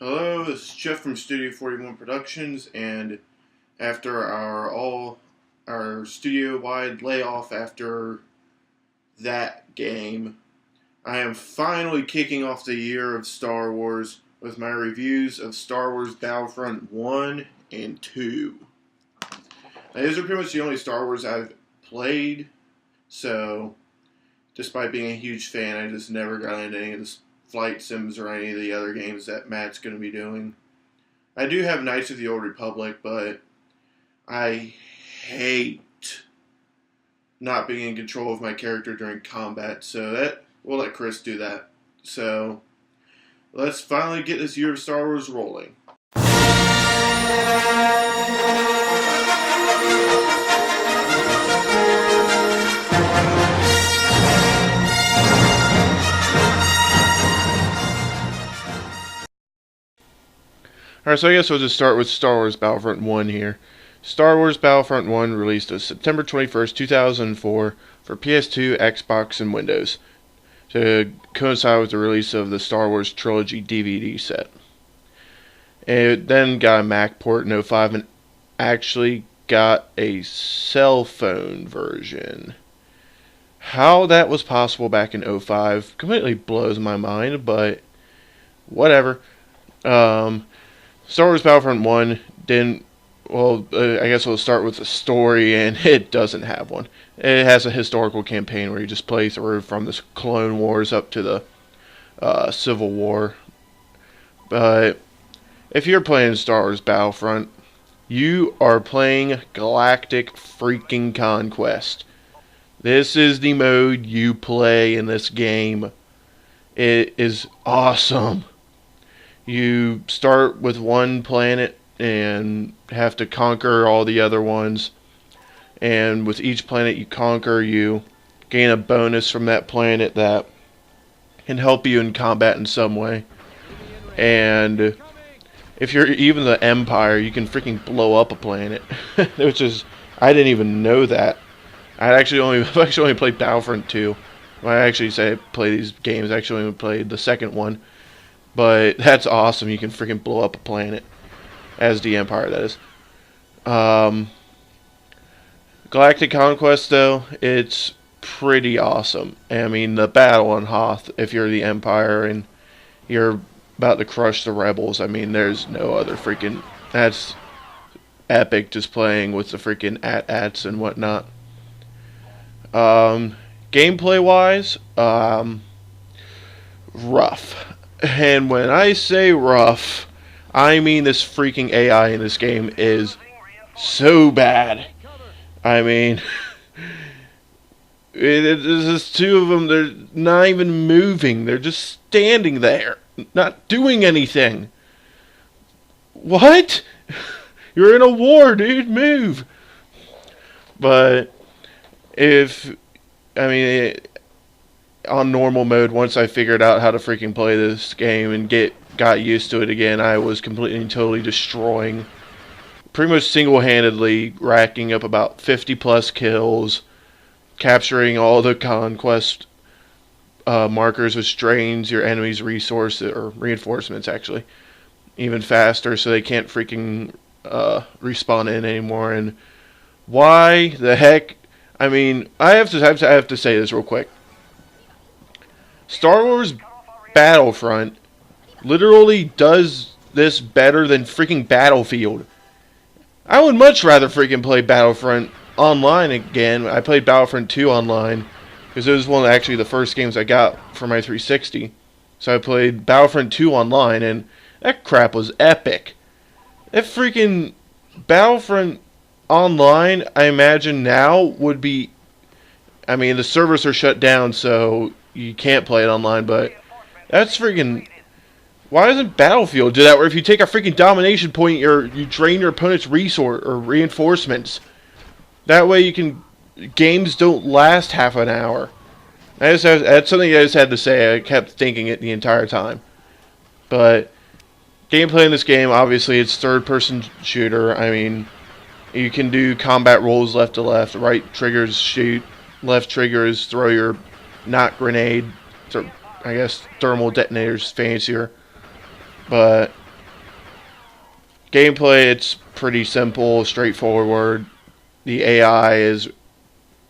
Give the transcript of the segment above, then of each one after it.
Hello, this is Jeff from Studio 41 Productions, and after our studio-wide layoff after that game, I am finally kicking off the year of Star Wars with my reviews of Star Wars Battlefront 1 and 2. Now, these are pretty much the only Star Wars I've played, so despite being a huge fan, I just never got into any of the flight sims or any of the other games that Matt's going to be doing. I do have Knights of the Old Republic, but I hate not being in control of my character during combat, so we'll let Chris do that. So let's finally get this year of Star Wars rolling. Alright, so I guess we'll just start with Star Wars Battlefront 1 here. Star Wars Battlefront 1 released on September 21st, 2004 for PS2, Xbox, and Windows to coincide with the release of the Star Wars Trilogy DVD set. It then got a Mac port in 05 and actually got a cell phone version. How that was possible back in 05 completely blows my mind, but whatever. Star Wars Battlefront 1 didn't, I guess we'll start with the story, and it doesn't have one. It has a historical campaign where you just play through from the Clone Wars up to the Civil War. But if you're playing Star Wars Battlefront, you are playing Galactic freaking Conquest. This is the mode you play in this game. It is awesome. You start with one planet and have to conquer all the other ones. And with each planet you conquer, you gain a bonus from that planet that can help you in combat in some way. And if you're even the Empire, you can freaking blow up a planet. Which is, I didn't even know that. I've actually only played Battlefront 2. When I actually say I play these games, I actually only played the second one. But that's awesome. You can freaking blow up a planet as the Empire, that is. Galactic Conquest, though, it's pretty awesome. I mean, the battle on Hoth, if you're the Empire and you're about to crush the rebels, I mean, there's no other freaking... That's epic, just playing with the freaking AT-ATs and whatnot. Gameplay-wise, rough. And when I say rough, I mean this freaking AI in this game is so bad. I mean, there's two of them, they're not even moving. They're just standing there, not doing anything. What? You're in a war, dude, move. But on normal mode, once I figured out how to freaking play this game and got used to it again, I was completely and totally destroying, pretty much single-handedly racking up about 50 plus kills, capturing all the conquest markers, which drains your enemy's resources, or reinforcements actually, even faster, so they can't freaking respawn in anymore. And why the heck? I mean, I have to say this real quick. Star Wars Battlefront literally does this better than freaking Battlefield. I would much rather freaking play Battlefront online again. I played Battlefront 2 online because it was one of actually the first games I got for my 360. So I played Battlefront 2 online, and that crap was epic. That freaking Battlefront online, I imagine now would be... I mean, the servers are shut down, so you can't play it online, but that's freaking... Why doesn't Battlefield do that, where if you take a freaking domination point, you drain your opponent's resource or reinforcements? That way games don't last half an hour. That's something I just had to say. I kept thinking it the entire time. But gameplay in this game, obviously, it's third-person shooter. I mean, you can do combat rolls left to left. Right triggers shoot. Left triggers throw your not grenade. I guess thermal detonators fancier. But Gameplay, it's pretty simple, straightforward. The AI is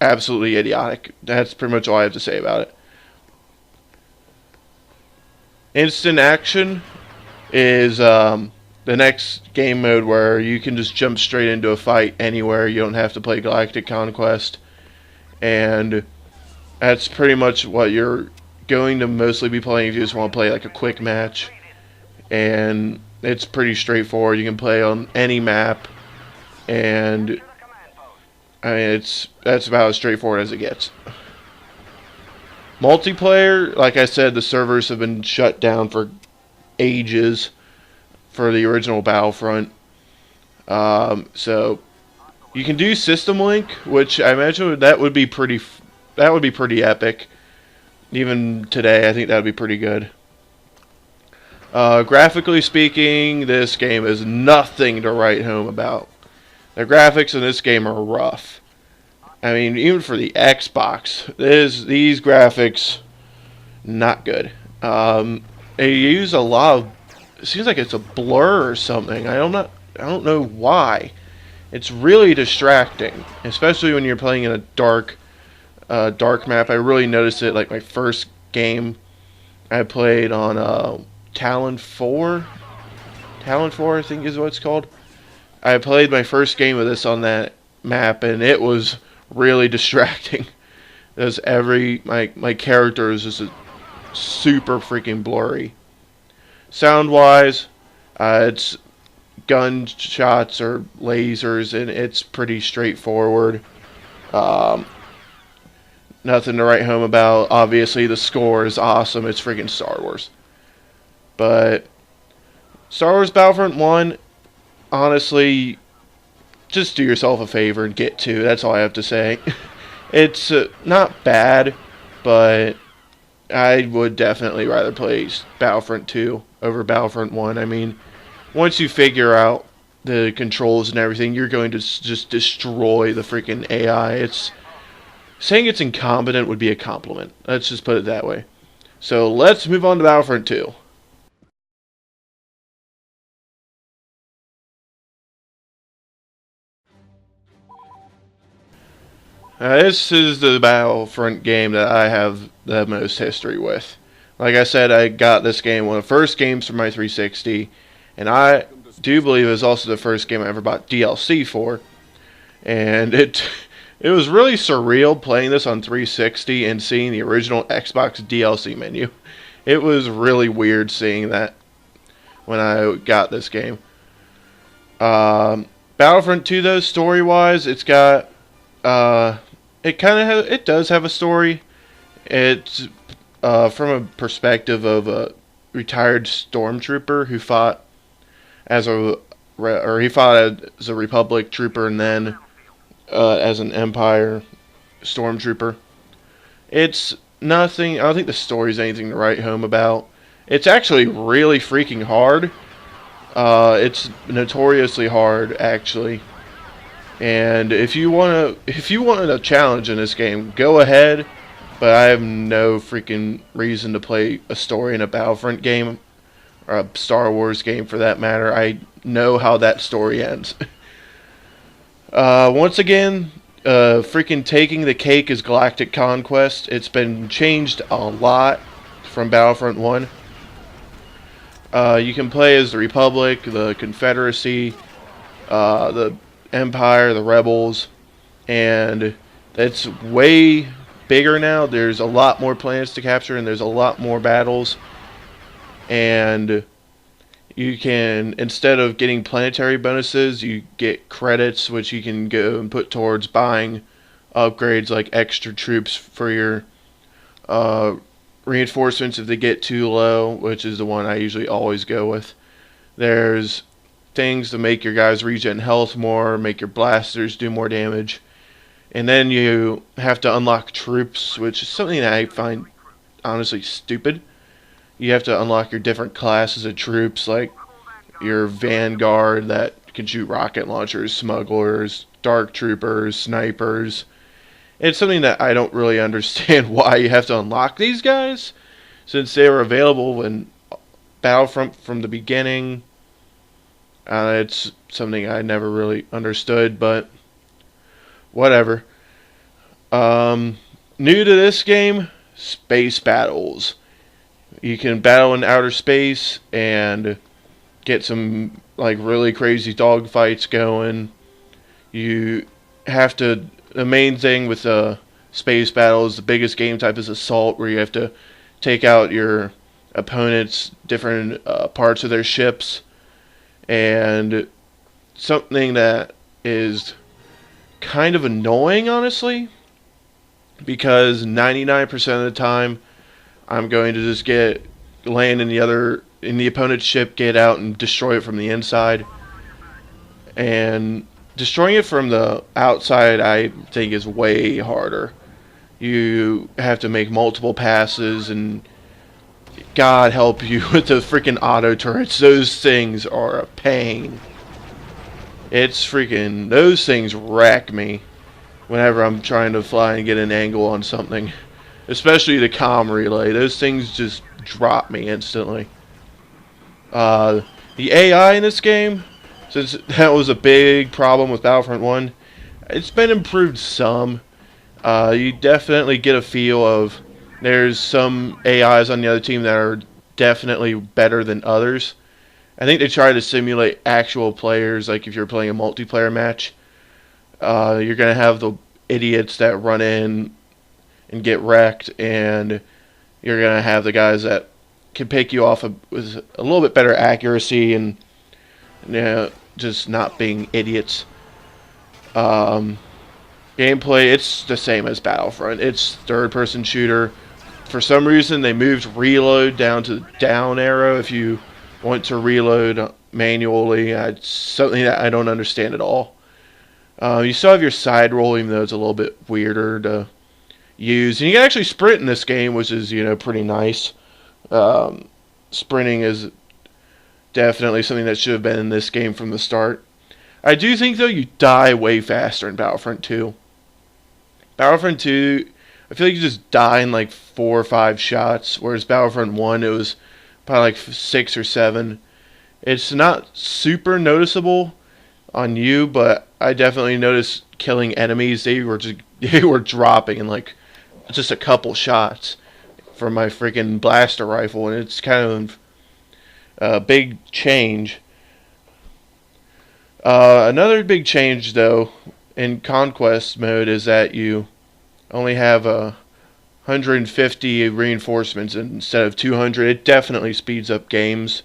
absolutely idiotic. That's pretty much all I have to say about it. Instant action is the next game mode where you can just jump straight into a fight anywhere. You don't have to play Galactic Conquest. And that's pretty much what you're going to mostly be playing if you just want to play like a quick match. And it's pretty straightforward. You can play on any map. And I mean, that's about as straightforward as it gets. Multiplayer, like I said, the servers have been shut down for ages for the original Battlefront. So you can do System Link, which I imagine that would be pretty epic. Even today, I think that would be pretty good. Graphically speaking, this game is nothing to write home about. The graphics in this game are rough. I mean, even for the Xbox, these graphics, not good. They use a lot of, it seems like it's a blur or something. I don't know why. It's really distracting, especially when you're playing in a dark map. I really noticed it like my first game I played on Talon 4. Talon 4, I think is what it's called. I played my first game of this on that map, and it was really distracting. Because my character is just super freaking blurry. Sound-wise, it's gunshots or lasers, and it's pretty straightforward. Nothing to write home about. Obviously, the score is awesome. It's freaking Star Wars. But Star Wars Battlefront 1, honestly, just do yourself a favor and get to. That's all I have to say. It's not bad, but I would definitely rather play Battlefront 2 over Battlefront 1. I mean, once you figure out the controls and everything, you're going to just destroy the freaking AI. Saying it's incompetent would be a compliment. Let's just put it that way. So let's move on to Battlefront 2. This is the Battlefront game that I have the most history with. Like I said, I got this game one of the first games for my 360, and I do believe it was also the first game I ever bought DLC for. And it was really surreal playing this on 360 and seeing the original Xbox DLC menu. It was really weird seeing that when I got this game. Battlefront 2, though, story-wise, it's got it does have a story. It's from a perspective of a retired stormtrooper who fought as a Republic trooper and then as an Empire stormtrooper. It's nothing. I don't think the story's anything to write home about. It's actually really freaking hard. It's notoriously hard, actually. And if you wanted a challenge in this game, go ahead. But I have no freaking reason to play a story in a Battlefront game, or a Star Wars game for that matter. I know how that story ends. Once again, freaking taking the cake is Galactic Conquest. It's been changed a lot from Battlefront 1. You can play as the Republic, the Confederacy, the Empire, the Rebels, and it's way bigger now. There's a lot more planets to capture, and there's a lot more battles. And you can, instead of getting planetary bonuses, you get credits, which you can go and put towards buying upgrades like extra troops for your reinforcements if they get too low, which is the one I usually always go with. There's things to make your guys regen health more, make your blasters do more damage. And then you have to unlock troops, which is something that I find honestly stupid. You have to unlock your different classes of troops, like your Vanguard that can shoot rocket launchers, smugglers, dark troopers, snipers. It's something that I don't really understand why you have to unlock these guys, since they were available in Battlefront from the beginning. It's something I never really understood, but whatever. New to this game, space battles. You can battle in outer space and get some like really crazy dogfights going. You have to. The main thing with the space battles, the biggest game type is assault, where you have to take out your opponent's different parts of their ships. And something that is kind of annoying, honestly, because 99% of the time I'm going to just land in the opponent's ship, get out and destroy it from the inside. And destroying it from the outside, I think, is way harder. You have to make multiple passes, and God help you with the freaking auto turrets. Those things are a pain. Those things wreck me whenever I'm trying to fly and get an angle on something. Especially the comm relay. Those things just drop me instantly. The AI in this game, since that was a big problem with Battlefront 1, it's been improved some. You definitely get a feel of there's some AIs on the other team that are definitely better than others. I think they try to simulate actual players, like if you're playing a multiplayer match. You're going to have the idiots that run in and get wrecked, and you're going to have the guys that can pick you off with a little bit better accuracy and just not being idiots. Gameplay, it's the same as Battlefront. It's third-person shooter. For some reason, they moved reload down to the down arrow if you want to reload manually. It's something that I don't understand at all. You still have your side roll, even though it's a little bit weirder to use. And you can actually sprint in this game, which is, pretty nice. Sprinting is definitely something that should have been in this game from the start. I do think, though, you die way faster in Battlefront 2. Battlefront 2, I feel like you just die in like 4 or 5 shots, whereas Battlefront 1, it was probably like 6 or 7. It's not super noticeable on you, but I definitely noticed killing enemies. They were dropping in like just a couple shots from my freaking blaster rifle, and it's kind of a big change. Another big change, though, in Conquest mode is that you only have 150 reinforcements instead of 200. It definitely speeds up games.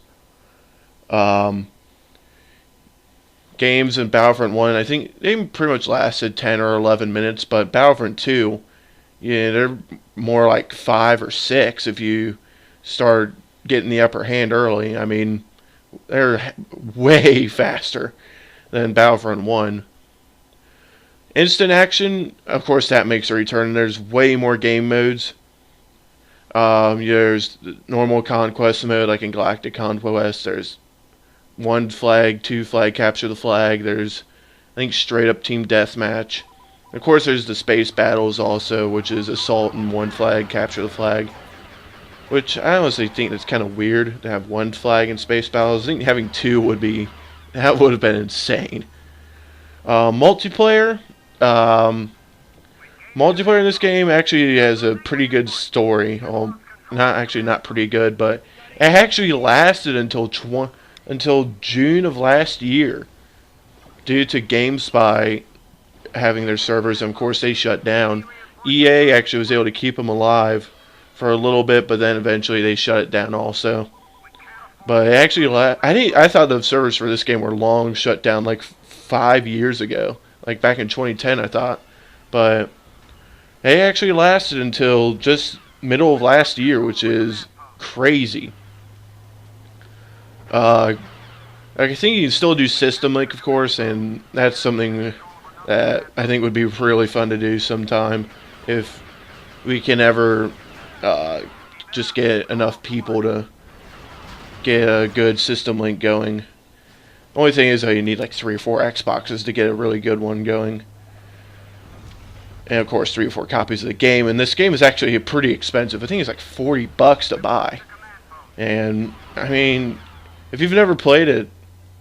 Games in Battlefront 1, I think they pretty much lasted 10 or 11 minutes, but Battlefront 2, they're more like 5 or 6 if you start getting the upper hand early. I mean, they're way faster than Battlefront 1. Instant action, of course, that makes a return. There's way more game modes. There's the normal conquest mode, like in Galactic Conquest. There's 1 flag, 2 flag, capture the flag. There's, I think, straight up team deathmatch. Of course, there's the space battles also, which is assault and 1 flag, capture the flag. Which I honestly think that's kind of weird to have 1 flag in space battles. I think having 2 would have been insane. Multiplayer. Multiplayer in this game actually has a pretty good story. Well, not pretty good, but it actually lasted until June of last year, due to GameSpy having their servers. And of course, they shut down. EA actually was able to keep them alive for a little bit, but then eventually they shut it down also. But it actually, I thought the servers for this game were long shut down, like 5 years ago. Like back in 2010, I thought. But they actually lasted until just middle of last year, which is crazy. I think you can still do System Link, of course, and that's something that I think would be really fun to do sometime if we can ever just get enough people to get a good System Link going. Only thing is, though, you need like 3 or 4 Xboxes to get a really good one going. And of course, 3 or 4 copies of the game. And this game is actually pretty expensive. I think it's like $40 to buy. And I mean, if you've never played it,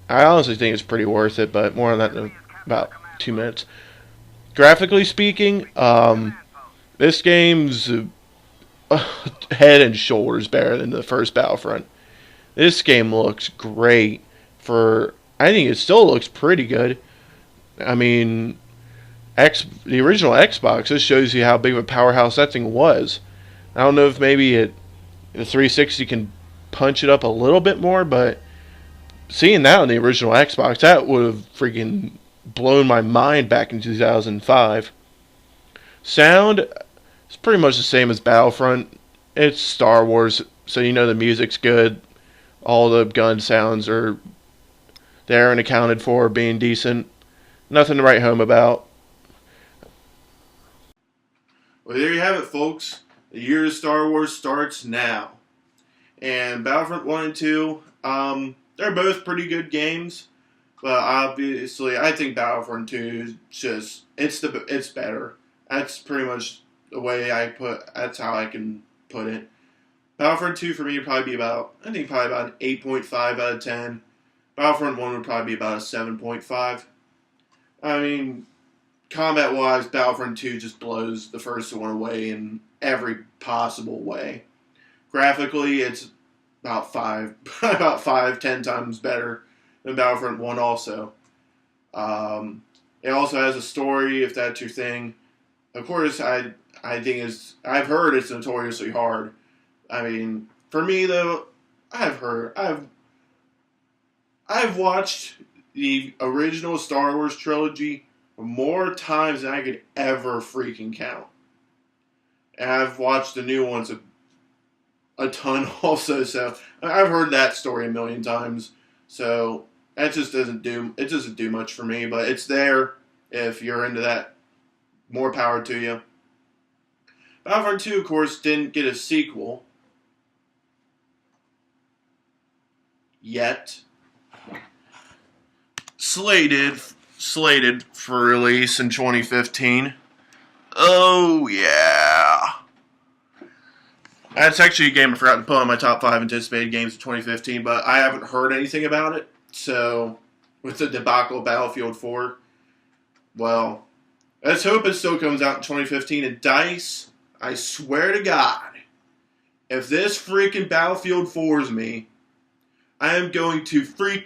I honestly think it's pretty worth it, but more on that in about 2 minutes. Graphically speaking, this game's head and shoulders better than the first Battlefront. This game looks great. I think it still looks pretty good. I mean, the original Xbox, this shows you how big of a powerhouse that thing was. I don't know if maybe the 360 can punch it up a little bit more, but seeing that on the original Xbox, that would have freaking blown my mind back in 2005. Sound is pretty much the same as Battlefront. It's Star Wars, so you know the music's good. All the gun sounds are there and accounted for, being decent. Nothing to write home about. Well, there you have it, folks. The year of Star Wars starts now. And Battlefront 1 and 2, they're both pretty good games. But obviously, I think Battlefront 2 is just, it's better. That's pretty much that's how I can put it. Battlefront 2 for me would probably be about an 8.5 out of 10. Battlefront 1 would probably be about a 7.5. I mean, combat-wise, Battlefront 2 just blows the first one away in every possible way. Graphically, it's about 10 times better than Battlefront 1 also. It also has a story, if that's your thing. Of course, I've heard it's notoriously hard. I mean, for me though, I've watched the original Star Wars trilogy more times than I could ever freaking count. And I've watched the new ones a ton also, so I've heard that story a million times. So that just doesn't do much for me, but it's there if you're into that. More power to you. Battlefront 2, of course, didn't get a sequel yet. Slated for release in 2015. Oh, yeah. That's actually a game I forgot to put on my top 5 anticipated games of 2015, but I haven't heard anything about it. So, with the debacle of Battlefield 4, well, let's hope it still comes out in 2015. And DICE, I swear to God, if this freaking Battlefield 4's me, I am going to freaking